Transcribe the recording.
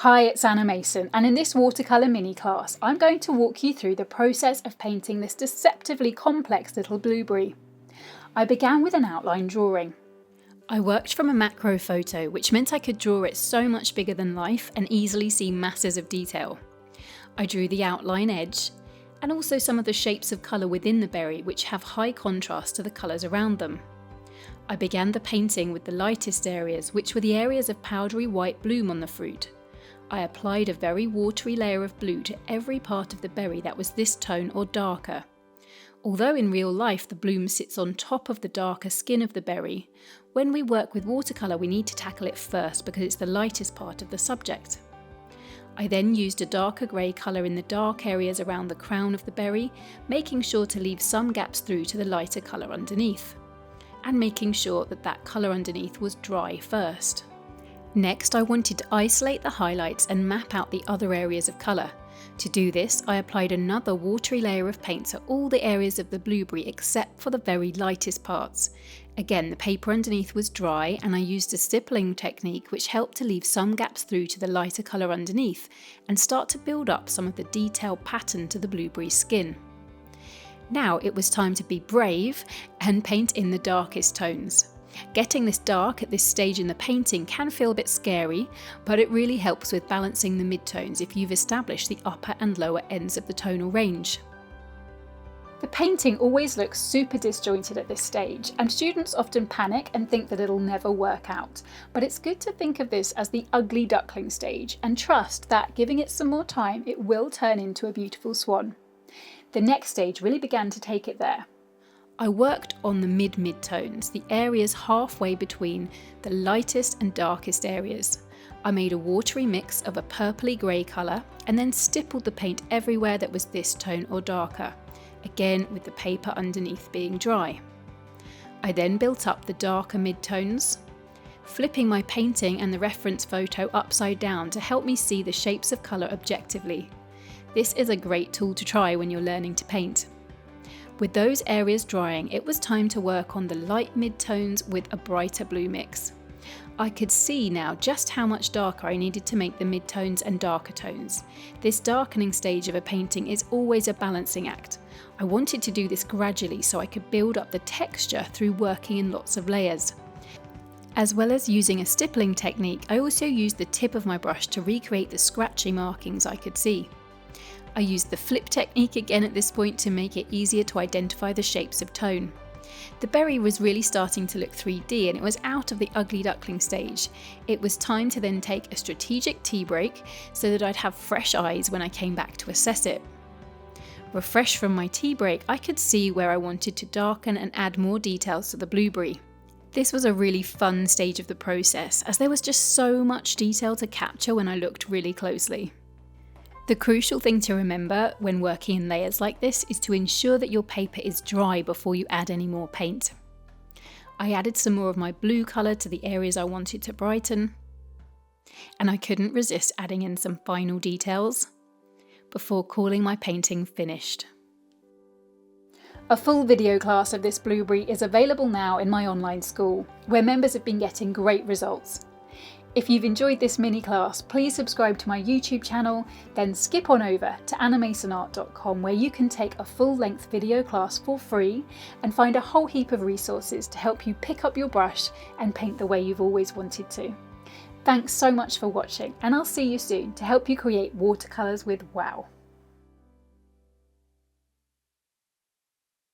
Hi, it's Anna Mason, and in this watercolour mini class, I'm going to walk you through the process of painting this deceptively complex little blueberry. I began with an outline drawing. I worked from a macro photo, which meant I could draw it so much bigger than life and easily see masses of detail. I drew the outline edge, and also some of the shapes of colour within the berry, which have high contrast to the colours around them. I began the painting with the lightest areas, which were the areas of powdery white bloom on the fruit. I applied a very watery layer of blue to every part of the berry that was this tone or darker. Although in real life the bloom sits on top of the darker skin of the berry, when we work with watercolour we need to tackle it first because it's the lightest part of the subject. I then used a darker grey colour in the dark areas around the crown of the berry, making sure to leave some gaps through to the lighter colour underneath, and making sure that that colour underneath was dry first. Next, I wanted to isolate the highlights and map out the other areas of colour. To do this, I applied another watery layer of paint to all the areas of the blueberry except for the very lightest parts. Again, the paper underneath was dry and I used a stippling technique which helped to leave some gaps through to the lighter colour underneath and start to build up some of the detailed pattern to the blueberry skin. Now it was time to be brave and paint in the darkest tones. Getting this dark at this stage in the painting can feel a bit scary, but it really helps with balancing the midtones if you've established the upper and lower ends of the tonal range. The painting always looks super disjointed at this stage, and students often panic and think that it'll never work out. But it's good to think of this as the ugly duckling stage and trust that giving it some more time, it will turn into a beautiful swan. The next stage really began to take it there. I worked on the mid-tones, the areas halfway between the lightest and darkest areas. I made a watery mix of a purpley grey colour and then stippled the paint everywhere that was this tone or darker, again with the paper underneath being dry. I then built up the darker mid-tones, flipping my painting and the reference photo upside down to help me see the shapes of colour objectively. This is a great tool to try when you're learning to paint. With those areas drying, it was time to work on the light mid-tones with a brighter blue mix. I could see now just how much darker I needed to make the mid-tones and darker tones. This darkening stage of a painting is always a balancing act. I wanted to do this gradually so I could build up the texture through working in lots of layers. As well as using a stippling technique, I also used the tip of my brush to recreate the scratchy markings I could see. I used the flip technique again at this point to make it easier to identify the shapes of tone. The berry was really starting to look 3D and it was out of the ugly duckling stage. It was time to then take a strategic tea break so that I'd have fresh eyes when I came back to assess it. Refreshed from my tea break, I could see where I wanted to darken and add more details to the blueberry. This was a really fun stage of the process as there was just so much detail to capture when I looked really closely. The crucial thing to remember when working in layers like this is to ensure that your paper is dry before you add any more paint. I added some more of my blue colour to the areas I wanted to brighten, and I couldn't resist adding in some final details before calling my painting finished. A full video class of this blueberry is available now in my online school, where members have been getting great results. If you've enjoyed this mini class, please subscribe to my YouTube channel, then skip on over to annamasonart.com where you can take a full-length video class for free and find a whole heap of resources to help you pick up your brush and paint the way you've always wanted to. Thanks so much for watching, and I'll see you soon to help you create watercolours with wow.